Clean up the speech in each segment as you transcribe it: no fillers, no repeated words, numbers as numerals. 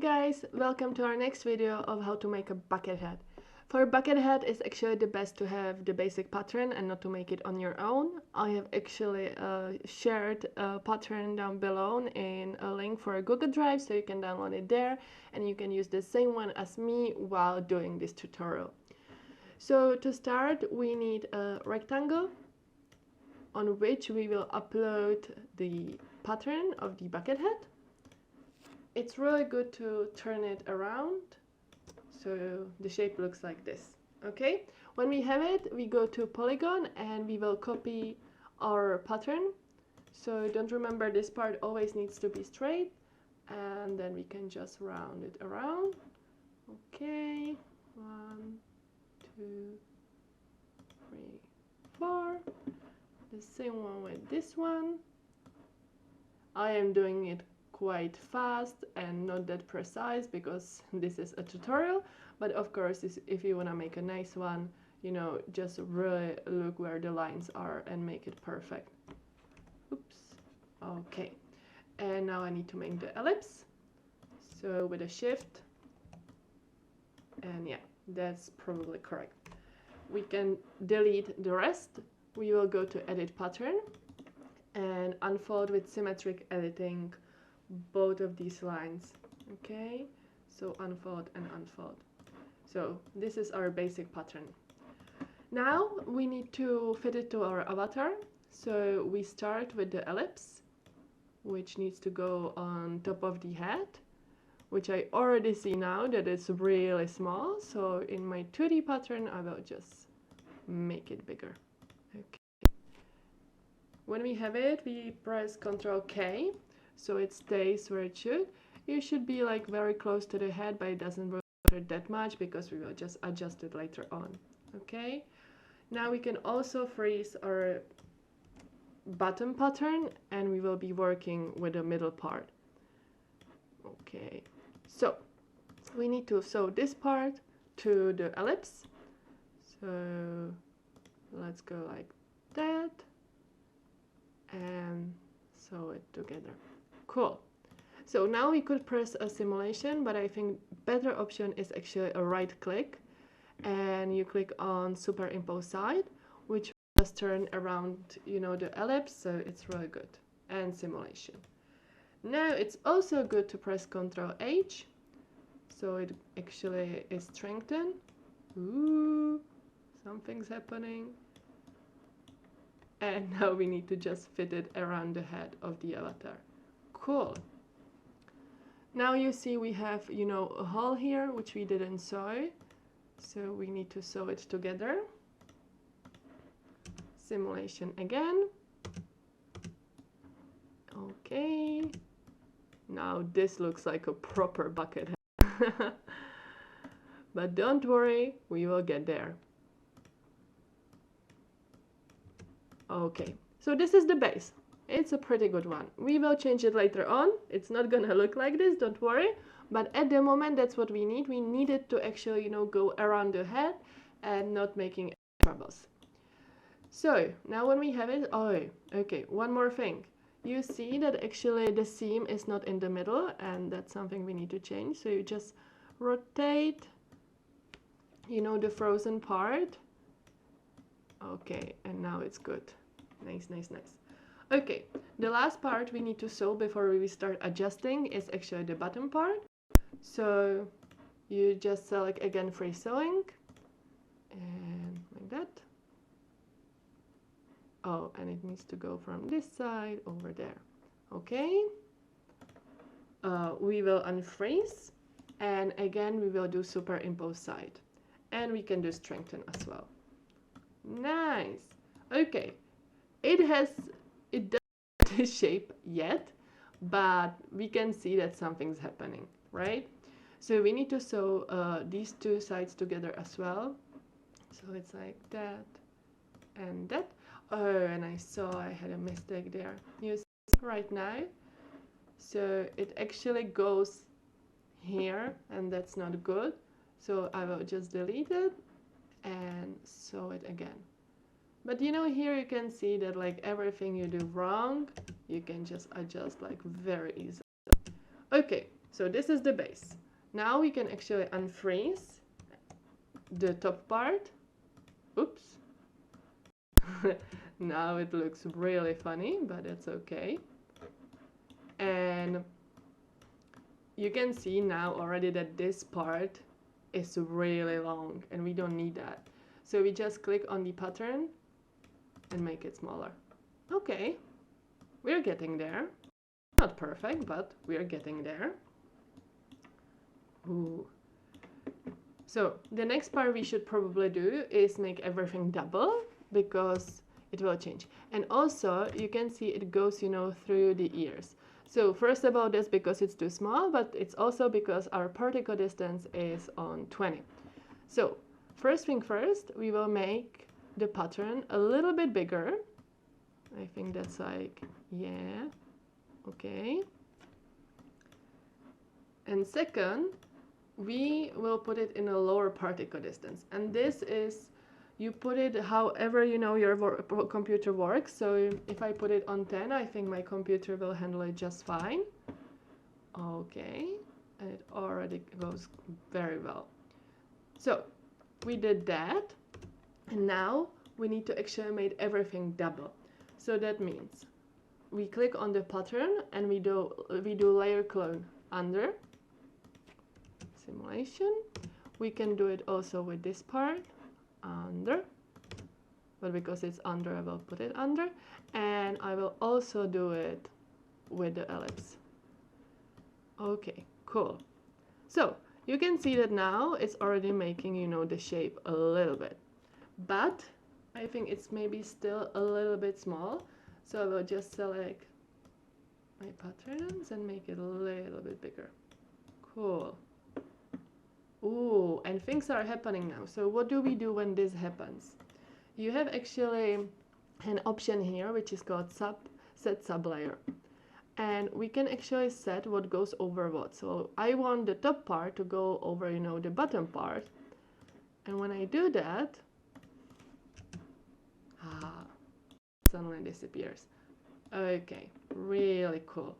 guys, welcome to our next video of how to make a bucket hat. For a bucket hat, it's actually the best to have the basic pattern and not to make it on your own. I have actually shared a pattern down below in a link for a Google Drive, so you can download it there and you can use the same one as me while doing this tutorial. So to start, we need a rectangle on which we will upload the pattern of the bucket hat. It's really good to turn it around so the shape looks like this. Okay, when we have it, we go to polygon and we will copy our pattern. So don't remember, this part always needs to be straight, and then we can just round it around. Okay, 1, 2, 3, 4. The same one with this one. I am doing it quite fast and not that precise because this is a tutorial, but of course if you want to make a nice one, you know, just really look where the lines are and make it perfect. Oops. Okay, and now I need to make the ellipse, so with a shift, and yeah, that's probably correct. We can delete the rest. We will go to edit pattern and unfold with symmetric editing both of these lines. Okay, so unfold and unfold. So this is our basic pattern. Now we need to fit it to our avatar, so we start with the ellipse, which needs to go on top of the head, which I already see now that it's really small, so in my 2D pattern I will just make it bigger. Okay, when we have it, we press Ctrl K so it stays where it should. You should be like very close to the head, but it doesn't really matter that much because we will just adjust it later on. Okay, now we can also freeze our bottom pattern and we will be working with the middle part. Okay, so we need to sew this part to the ellipse, so let's go like that and sew it together. Cool. So now we could press a simulation, but I think better option is actually a right click and you click on superimpose side, which will just turn around, you know, the ellipse, so it's really good. And simulation. Now it's also good to press Ctrl H, so it actually is strengthened. Ooh, something's happening. And now we need to just fit it around the head of the avatar. Cool. Now you see we have, you know, a hole here which we didn't sew, so we need to sew it together. Simulation again. Okay, now this looks like a proper bucket hat. But don't worry, we will get there. Okay, so this is the base. It's a pretty good one. We will change it later on. It's not gonna look like this, don't worry. But at the moment, that's what we need. We need it to actually, you know, go around the head and not making troubles. So now when we have it, oh, okay, one more thing. You see that actually the seam is not in the middle, and that's something we need to change. So you just rotate, you know, the frozen part. Okay, and now it's good. Nice, nice, nice. Okay, the last part we need to sew before we start adjusting is actually the bottom part. So you just select again free sewing and like that. Oh, and it needs to go from this side over there. Okay, we will unfreeze and again we will do superimpose side, and we can do strengthen as well. Nice. Okay, it doesn't have this shape yet, but we can see that something's happening, right? So we need to sew these two sides together as well. So it's like that and that. Oh, and I saw I had a mistake there. You see right now, so it actually goes here and that's not good. So I will just delete it and sew it again. But you know, here you can see that like everything you do wrong, you can just adjust like very easily. Okay, So this is the base. Now we can actually unfreeze the top part. Oops. Now it looks really funny, but it's okay. And you can see now already that this part is really long and we don't need that. So we just click on the pattern and make it smaller. Okay, we're getting there. Not perfect, but we're getting there. Ooh. So the next part we should probably do is make everything double, because it will change. And also you can see it goes, you know, through the ears. So first of all, that's because it's too small, but it's also because our particle distance is on 20. So first thing first, we will make the pattern a little bit bigger. I think that's like, yeah, okay. And second, we will put it in a lower particle distance. And this is, you put it however you know your computer works. So if I put it on 10, I think my computer will handle it just fine. Okay, and it already goes very well. So we did that, and now we need to actually make everything double. So that means we click on the pattern and we do layer clone under simulation. We can do it also with this part under, but because it's under, I will put it under, and I will also do it with the ellipse. Okay, cool. So you can see that now it's already making, you know, the shape a little bit, but I think it's maybe still a little bit small. So I will just select my patterns and make it a little bit bigger. Cool. Ooh, and things are happening now. So what do we do when this happens? You have actually an option here which is called set sublayer, and we can actually set what goes over what. So I want the top part to go over, you know, the bottom part, and when I do that, suddenly disappears. Okay, really cool.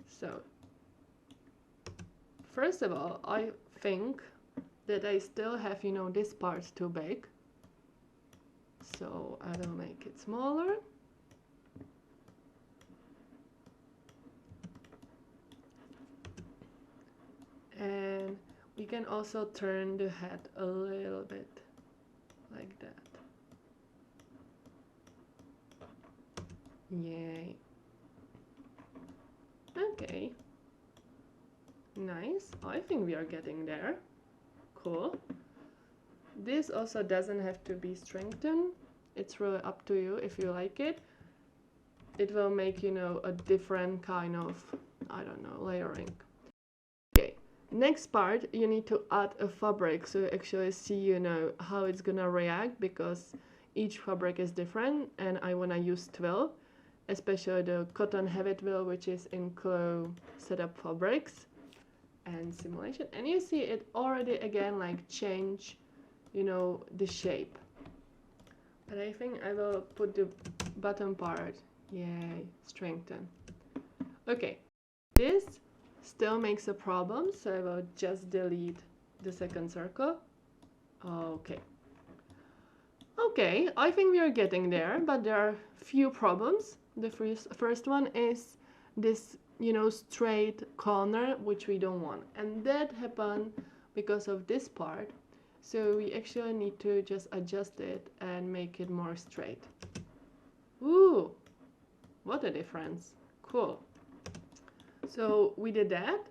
So first of all, I think that I still have, you know, this part too big. So I will make it smaller. And we can also turn the head a little bit like that. Yay. Okay. Nice. I think we are getting there. Cool. This also doesn't have to be strengthened. It's really up to you if you like it. It will make, you know, a different kind of, I don't know, layering. Okay. Next part, you need to add a fabric so you actually see, you know, how it's gonna react, because each fabric is different, and I wanna use twill, especially the cotton heavy twill, which is in CLO setup fabrics and simulation. And you see it already again like change, you know, the shape. But I think I will put the bottom part, yay, strengthen. Okay, this still makes a problem, so I will just delete the second circle. Okay. Okay, I think we are getting there, but there are few problems. The first one is this, you know, straight corner, which we don't want. And that happened because of this part. So we actually need to just adjust it and make it more straight. Ooh, what a difference. Cool. So we did that.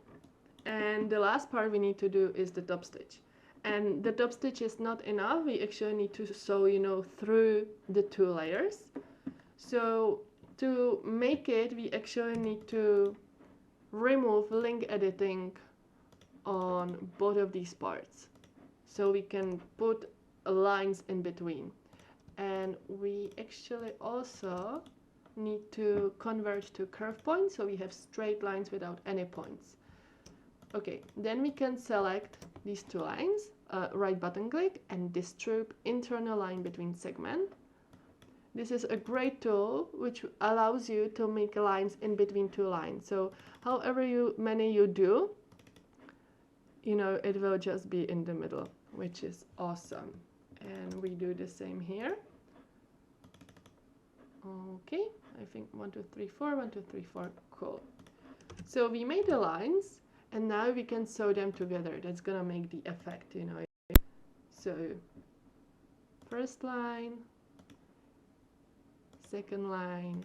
And the last part we need to do is the top stitch. And the top stitch is not enough. We actually need to sew, you know, through the two layers. So to make it, we actually need to remove link editing on both of these parts, so we can put lines in between. And we actually also need to converge to curve points, so we have straight lines without any points. Okay, then we can select these two lines, right button click, and distribute internal line between segment. this is a great tool which allows you to make lines in between two lines. So however many you do, you know, it will just be in the middle, which is awesome. And we do the same here. Okay, I think 1, 2, 3, 4, 1, 2, 3, 4, cool. So we made the lines, and now we can sew them together. That's gonna make the effect, you know. So first line, second line,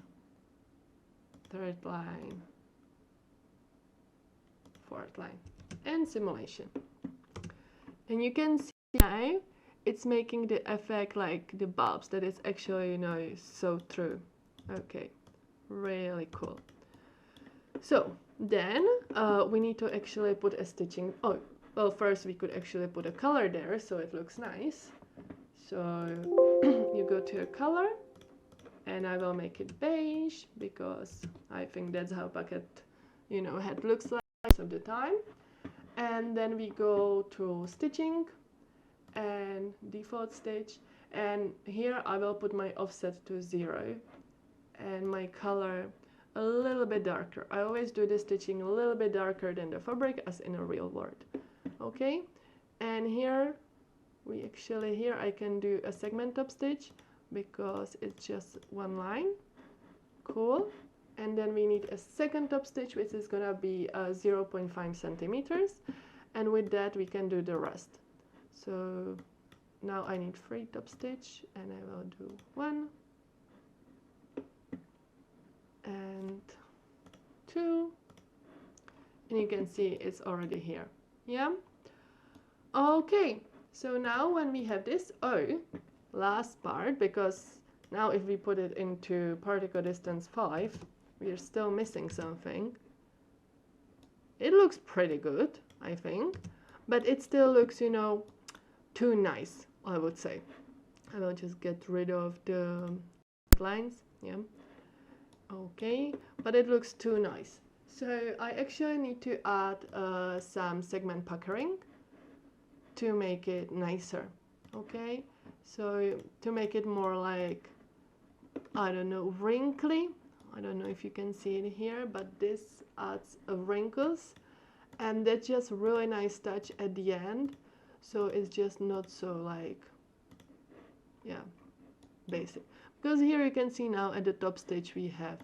third line, fourth line, and simulation. And you can see now it's making the effect like the bulbs, that is actually, you know, so true. Okay, really cool. So then we need to actually put a stitching. Oh, well, first we could actually put a color there so it looks nice. So you go to a color, and I will make it beige because I think that's how bucket, you know, head looks like most of the time. And then we go to stitching and default stitch, and here I will put my offset to 0 and my color a little bit darker. I always do the stitching a little bit darker than the fabric as in a real world. Okay, and here here I can do a segment top stitch because it's just one line. Cool. And then we need a second top stitch, which is gonna be 0.5 centimeters, and with that we can do the rest. So now I need 3 top stitch, and I will do 1 and 2, and you can see it's already here. Yeah. Okay, so now when we have this last part, because now if we put it into particle distance 5, we are still missing something. It looks pretty good, I think, but it still looks, you know, too nice, I would say. I will just get rid of the lines. Yeah. Okay, but it looks too nice. So I actually need to add some segment puckering to make it nicer. Okay, so to make it more like, I don't know, wrinkly. I don't know if you can see it here, but this adds wrinkles, and that's just a really nice touch at the end. So it's just not so like, yeah, basic. Because here you can see now at the top stitch we have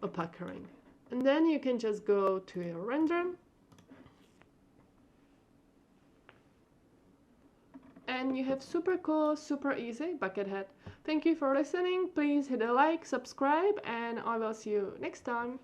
a puckering. And then you can just go to your render. And you have super cool, super easy bucket head. Thank you for listening. Please hit a like, subscribe, and I will see you next time.